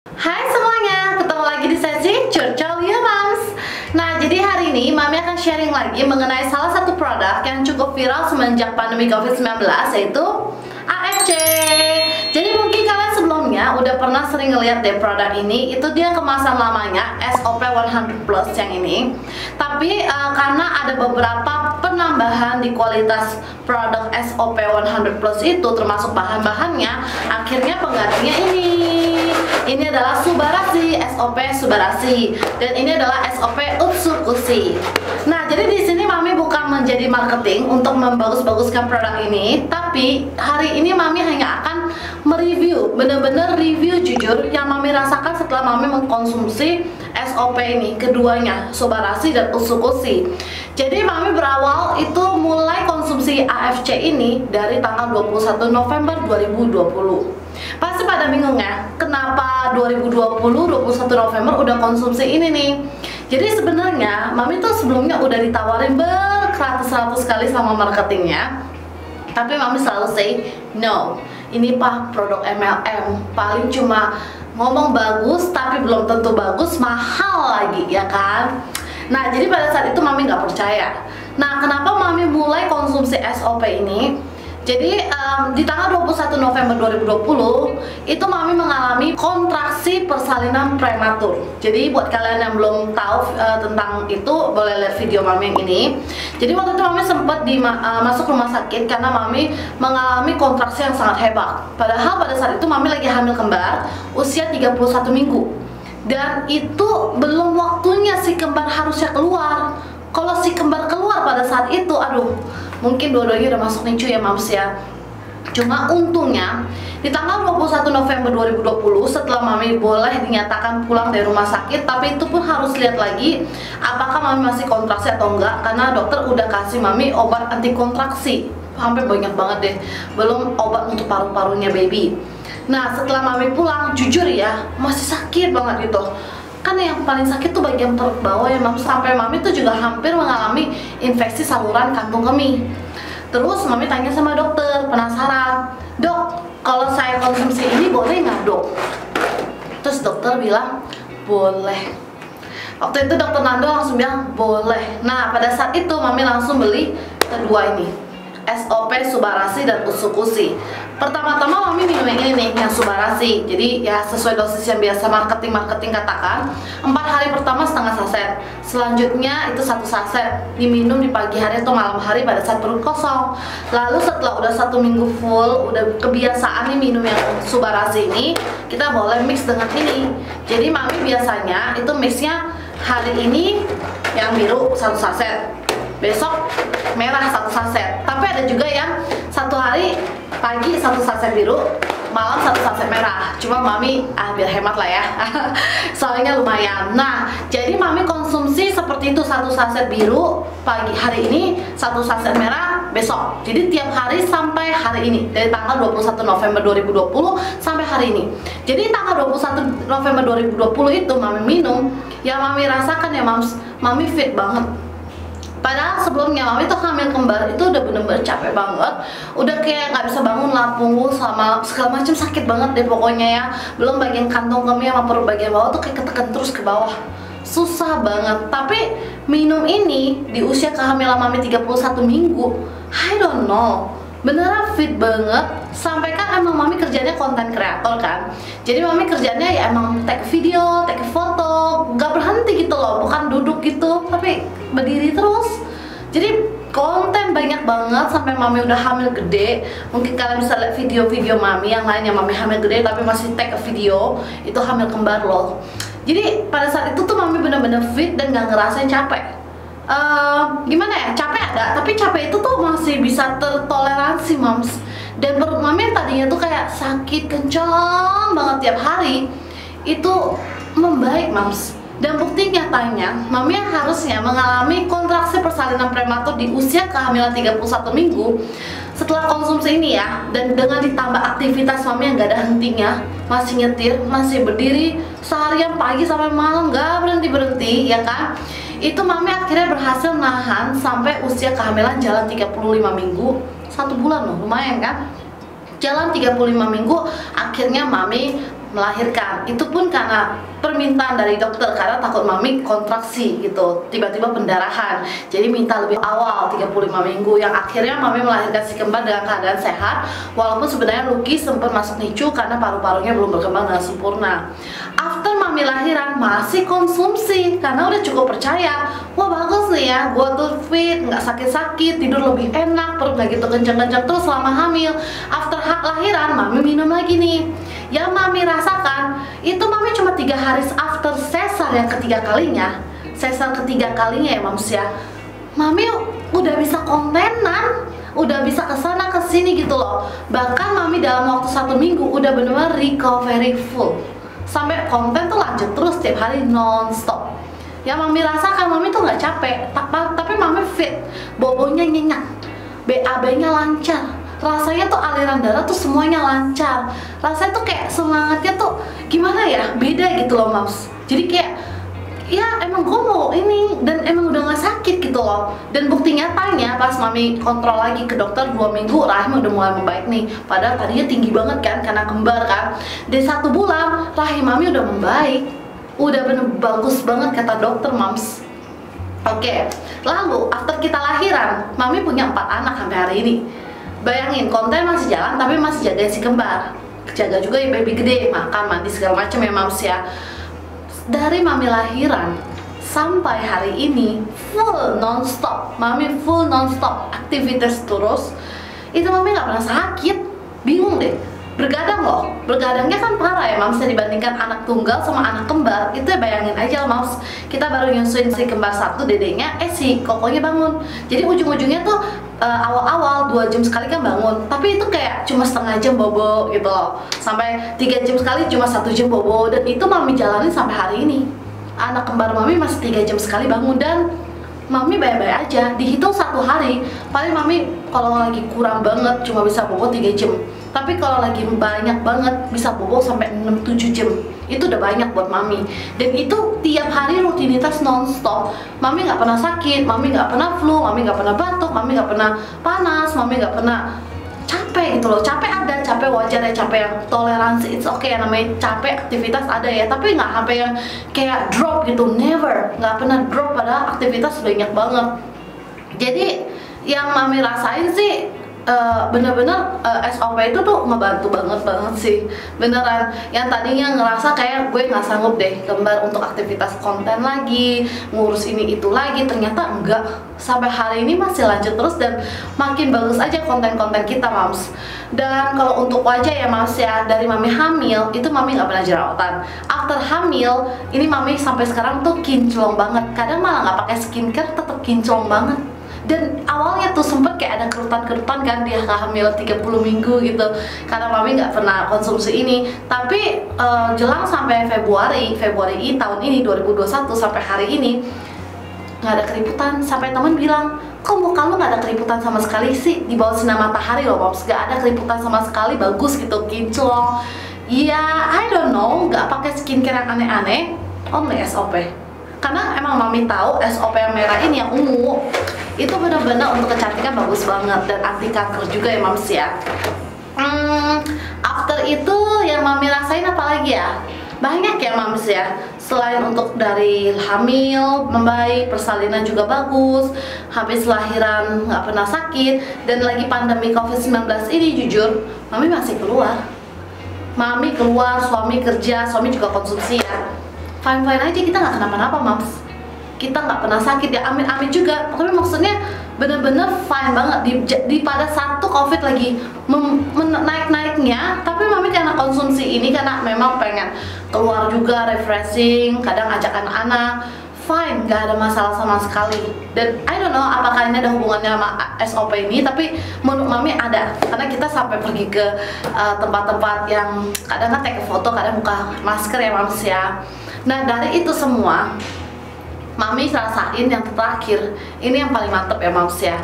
Hai semuanya, ketemu lagi di sesi Curcol You Moms. Nah, jadi hari ini Mami akan sharing lagi mengenai salah satu produk yang cukup viral semenjak pandemi COVID-19, yaitu AFC. Jadi mungkin kalian sebelumnya udah pernah sering ngeliat deh produk ini. Itu dia kemasan lamanya SOP 100 Plus yang ini. Tapi karena ada beberapa penambahan di kualitas produk SOP 100 Plus itu, termasuk bahan-bahannya, akhirnya penggantinya ini. Ini adalah Subarasi, SOP Subarasi, dan ini adalah SOP Utsukushi. Nah, jadi di sini Mami bukan menjadi marketing untuk membagus-baguskan produk ini, tapi hari ini Mami hanya akan mereview, bener-bener review jujur yang Mami rasakan setelah Mami mengkonsumsi SOP ini, keduanya, Subarasi dan Utsukushi. Jadi Mami berawal itu mulai konsumsi AFC ini dari tanggal 21 November 2020. Pasti pada bingung ya, kenapa 2020 21 November udah konsumsi ini nih. Jadi sebenarnya Mami tuh sebelumnya udah ditawarin beratus-ratus kali sama marketingnya, tapi Mami selalu say no. Ini pak produk MLM, paling cuma ngomong bagus tapi belum tentu bagus, mahal lagi ya kan. Nah, jadi pada saat itu Mami nggak percaya. Nah, kenapa Mami mulai konsumsi SOP ini? Jadi di tanggal 21 November 2020 itu Mami mengalami kontraksi persalinan prematur. Jadi buat kalian yang belum tahu tentang itu, boleh lihat video Mami yang ini. Jadi waktu itu Mami sempat masuk rumah sakit karena Mami mengalami kontraksi yang sangat hebat. Padahal pada saat itu Mami lagi hamil kembar usia 31 minggu. Dan itu belum waktunya si kembar harusnya keluar. Kalau si kembar keluar pada saat itu, aduh, mungkin dua-duanya udah masuk NICU ya Mams ya. Cuma untungnya di tanggal 21 November 2020 setelah Mami boleh dinyatakan pulang dari rumah sakit, tapi itu pun harus lihat lagi apakah Mami masih kontraksi atau enggak, karena dokter udah kasih Mami obat anti kontraksi hampir banyak banget deh, belum obat untuk paru-parunya baby. Nah, setelah Mami pulang, jujur ya, masih sakit banget gitu. Kan yang paling sakit tuh bagian perut bawah ya Mami, sampai Mami tuh juga hampir mengalami infeksi saluran kantung kemih. Terus Mami tanya sama dokter, penasaran, dok, kalau saya konsumsi ini boleh nggak dok? Terus dokter bilang boleh. Waktu itu dokter Nando langsung bilang boleh. Nah, pada saat itu Mami langsung beli kedua ini, SOP Subarasi dan Utsukushi. Pertama-tama Mami minum yang ini nih, yang Subarasi. Jadi ya sesuai dosis yang biasa marketing katakan, 4 hari pertama setengah saset, selanjutnya itu 1 saset, diminum di pagi hari atau malam hari pada saat perut kosong. Lalu setelah udah 1 minggu full, udah kebiasaan nih minum yang Subarasi ini, kita boleh mix dengan ini. Jadi Mami biasanya itu mixnya hari ini yang biru 1 saset, besok merah 1 saset. Tapi ada juga yang 1 hari pagi 1 saset biru, malam 1 saset merah. Cuma Mami biar hemat lah ya soalnya lumayan. Nah, jadi Mami konsumsi seperti itu, 1 saset biru pagi hari ini, 1 saset merah besok. Jadi tiap hari sampai hari ini, dari tanggal 21 November 2020 sampai hari ini. Jadi tanggal 21 November 2020 itu Mami minum, yang Mami rasakan ya Mami fit banget. Padahal sebelumnya Mami tuh hamil kembar itu udah bener-bener capek banget, udah kayak nggak bisa bangun lah, punggung sama segala macam sakit banget deh pokoknya ya. Belum bagian kantong kemih sama perut bagian bawah tuh kayak ketekan terus ke bawah, susah banget. Tapi minum ini di usia kehamilan Mami 31 minggu, I don't know, beneran fit banget. Sampai kan emang Mami kerjanya konten kreator kan, jadi Mami kerjanya ya emang take video, take foto, gak berhenti gitu loh, bukan duduk gitu tapi berdiri terus. Jadi konten banyak banget sampai Mami udah hamil gede. Mungkin kalian bisa lihat video-video Mami yang lain yang Mami hamil gede tapi masih take video, itu hamil kembar loh. Jadi pada saat itu tuh Mami bener-bener fit dan gak ngerasain capek. Gimana ya, capek ada, tapi capek itu tuh masih bisa tertoleransi Mams. Dan perut Mami yang tadinya tuh kayak sakit kencang banget tiap hari, itu membaik Mams. Dan bukti nyatanya Mami yang harusnya mengalami kontraksi persalinan prematur di usia kehamilan 31 minggu, setelah konsumsi ini ya, dan dengan ditambah aktivitas Mami yang gak ada hentinya, masih nyetir, masih berdiri seharian pagi sampai malam gak berhenti-berhenti ya kan, itu Mami akhirnya berhasil nahan sampai usia kehamilan jalan 35 minggu, 1 bulan loh, lumayan kan. Jalan 35 minggu, akhirnya Mami melahirkan. Itu pun karena permintaan dari dokter, karena takut mami kontraksi gitu, tiba-tiba pendarahan. Jadi minta lebih awal 35 minggu, yang akhirnya mami melahirkan si kembar dengan keadaan sehat. Walaupun sebenarnya Lucky sempat masuk NICU karena paru-parunya belum berkembang dengan sempurna. After mami lahiran masih konsumsi karena udah cukup percaya, wah bagus nih ya, gua tuh fit, nggak sakit-sakit, tidur lebih enak, perut nggak gitu kencang-kencang terus selama hamil. After lahiran mami minum lagi nih. Yang mami rasakan itu mami cuma 3 hari after sesar yang ketiga kalinya, sesar ketiga kalinya ya mams ya, mami udah bisa kontenan, udah bisa kesana kesini gitu loh. Bahkan mami dalam waktu 1 minggu udah bener-bener recovery full, sampai konten tuh lanjut terus tiap hari non-stop. Yang mami rasakan, mami tuh nggak capek, tapi mami fit, bobonya nyenyak, BAB-nya lancar, rasanya tuh aliran darah tuh semuanya lancar, rasanya tuh kayak semangatnya tuh gimana ya, beda gitu loh mams. Jadi kayak ya emang gue mau ini, dan emang udah gak sakit gitu loh. Dan bukti nyatanya pas mami kontrol lagi ke dokter 2 minggu, rahim udah mulai membaik nih. Padahal tadinya tinggi banget kan karena kembar kan. Di 1 bulan rahim mami udah membaik, udah bener bagus banget kata dokter mams. Oke, lalu after kita lahiran, mami punya 4 anak sampai hari ini. Bayangin, konten masih jalan tapi masih jaga si kembar, jaga juga ya baby gede, makan, mandi segala macam ya mams ya. Dari mami lahiran sampai hari ini full nonstop, mami full nonstop aktivitas terus. Itu mami nggak pernah sakit, bingung deh. Bergadang loh, bergadangnya kan parah ya mams, dibandingkan anak tunggal sama anak kembar. Itu ya bayangin aja mams, kita baru nyusuin si kembar 1 dedenya, si kokonya bangun. Jadi ujung-ujungnya tuh awal-awal 2 jam sekali kan bangun, tapi itu kayak cuma setengah jam bobo gitu loh, sampai 3 jam sekali cuma 1 jam bobo. Dan itu mami jalanin sampai hari ini. Anak kembar mami masih 3 jam sekali bangun, dan mami baik-baik aja. Dihitung 1 hari, paling mami kalau lagi kurang banget cuma bisa bobo 3 jam. Tapi kalau lagi banyak banget bisa bobo sampai 6-7 jam. Itu udah banyak buat mami. Dan itu tiap hari rutinitas non-stop. Mami nggak pernah sakit, mami nggak pernah flu, mami nggak pernah batuk, mami nggak pernah panas, mami nggak pernah capek gitu loh. Capek ada, capek wajar ya, capek yang toleransi, it's okay ya, namanya capek aktivitas ada ya. Tapi nggak sampai yang kayak drop gitu, never. Nggak pernah drop, padahal aktivitas banyak banget. Jadi yang mami rasain sih bener-bener SOP itu tuh ngebantu banget sih, beneran. Yang tadinya ngerasa kayak gue nggak sanggup deh kembar untuk aktivitas konten lagi, ngurus ini itu lagi, ternyata enggak. Sampai hari ini masih lanjut terus, dan makin bagus aja konten-konten kita mams. Dan kalau untuk wajah ya mams ya, dari mami hamil itu mami nggak pernah jerawatan. After hamil ini mami sampai sekarang tuh kinclong banget, kadang malah nggak pakai skincare tetap kinclong banget. Dan awalnya tuh sempet kayak ada kerutan-kerutan kan, dia hamil 30 minggu gitu, karena mami nggak pernah konsumsi ini. Tapi jelang sampai Februari tahun ini 2021 sampai hari ini nggak ada keriputan. Sampai teman bilang, kok muka lu nggak ada keriputan sama sekali sih, di bawah sinar matahari loh moms, nggak ada keriputan sama sekali, bagus gitu, kinclong. Ya I don't know, nggak pakai skincare yang aneh-aneh, only SOP. Karena emang mami tahu SOP yang merah ini, yang ungu, itu benar-benar untuk kecantikan bagus banget, dan anti kanker juga ya mams ya. After itu yang mami rasain apa lagi ya? Banyak ya mams ya. Selain untuk dari hamil membaik, persalinan juga bagus, habis lahiran nggak pernah sakit, dan lagi pandemi COVID-19 ini jujur mami masih keluar. Mami keluar, suami kerja, suami juga konsumsi ya. Fine-fine aja, kita nggak kenapa-napa mams. Kita nggak pernah sakit ya, amin-amin juga. Tapi maksudnya bener-bener fine banget di pada satu COVID lagi naik-naiknya. Tapi mami karena konsumsi ini, karena memang pengen keluar juga, refreshing, kadang ajak anak-anak, fine, nggak ada masalah sama sekali. Dan I don't know apakah ini ada hubungannya sama SOP ini, tapi menurut mami ada. Karena kita sampai pergi ke tempat-tempat yang kadang kan take foto, kadang buka masker ya mams ya. Nah dari itu semua mami rasain yang terakhir ini yang paling mantep ya mams ya.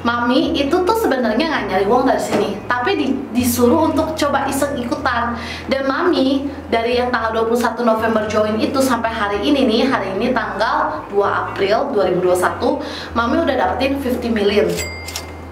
Mami itu tuh sebenarnya nggak nyari uang dari sini, tapi disuruh untuk coba iseng ikutan. Dan mami dari yang tanggal 21 November join itu sampai hari ini nih, hari ini tanggal 2 April 2021, mami udah dapetin 50 million,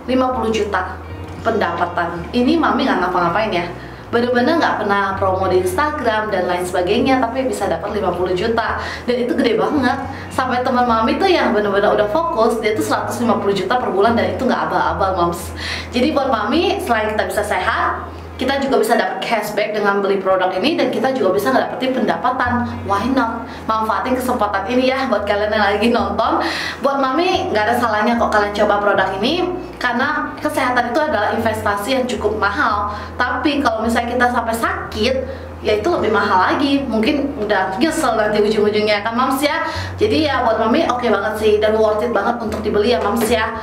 50 juta pendapatan. Ini mami nggak ngapa-ngapain ya, bener-bener nggak pernah promo di Instagram dan lain sebagainya, tapi bisa dapat 50 juta. Dan itu gede banget. Sampai teman mami tuh yang bener-bener udah fokus, dia tuh 150 juta per bulan, dan itu nggak abal-abal, moms. Jadi buat mami, selain kita bisa sehat, kita juga bisa dapat cashback dengan beli produk ini, dan kita juga bisa ngedapetin pendapatan. Why not? Manfaatin kesempatan ini ya buat kalian yang lagi nonton. Buat mami nggak ada salahnya kok kalian coba produk ini, karena kesehatan itu adalah investasi yang cukup mahal. Tapi kalau misalnya kita sampai sakit, ya itu lebih mahal lagi, mungkin udah nyesel nanti ujung-ujungnya kan, moms ya. Jadi ya buat mami oke banget sih, dan worth it banget untuk dibeli ya, moms ya.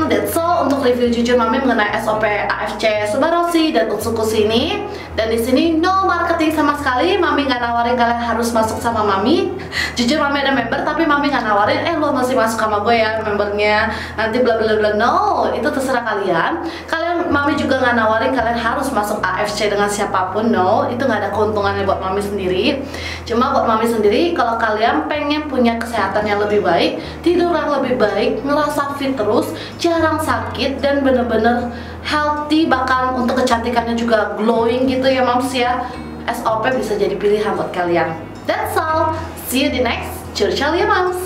That's all untuk review jujur mami mengenai SOP AFC Subarosi dan Utsukushi ini. Dan di sini no marketing sama sekali, mami nggak nawarin kalian harus masuk sama mami. Jujur mami ada member, tapi mami nggak nawarin lo masih masuk sama gue ya membernya, nanti bla bla bla. No, itu terserah kalian. Mami juga nggak nawarin kalian harus masuk AFC dengan siapapun. No, itu nggak ada keuntungannya buat mami sendiri. Cuma buat mami sendiri, kalau kalian pengen punya kesehatan yang lebih baik, tidur yang lebih baik, ngerasa fit terus, jarang sakit, dan bener-bener healthy, bahkan untuk kecantikannya juga glowing gitu ya, moms ya, SOP bisa jadi pilihan buat kalian. That's all. See you di next Curcol ya, moms.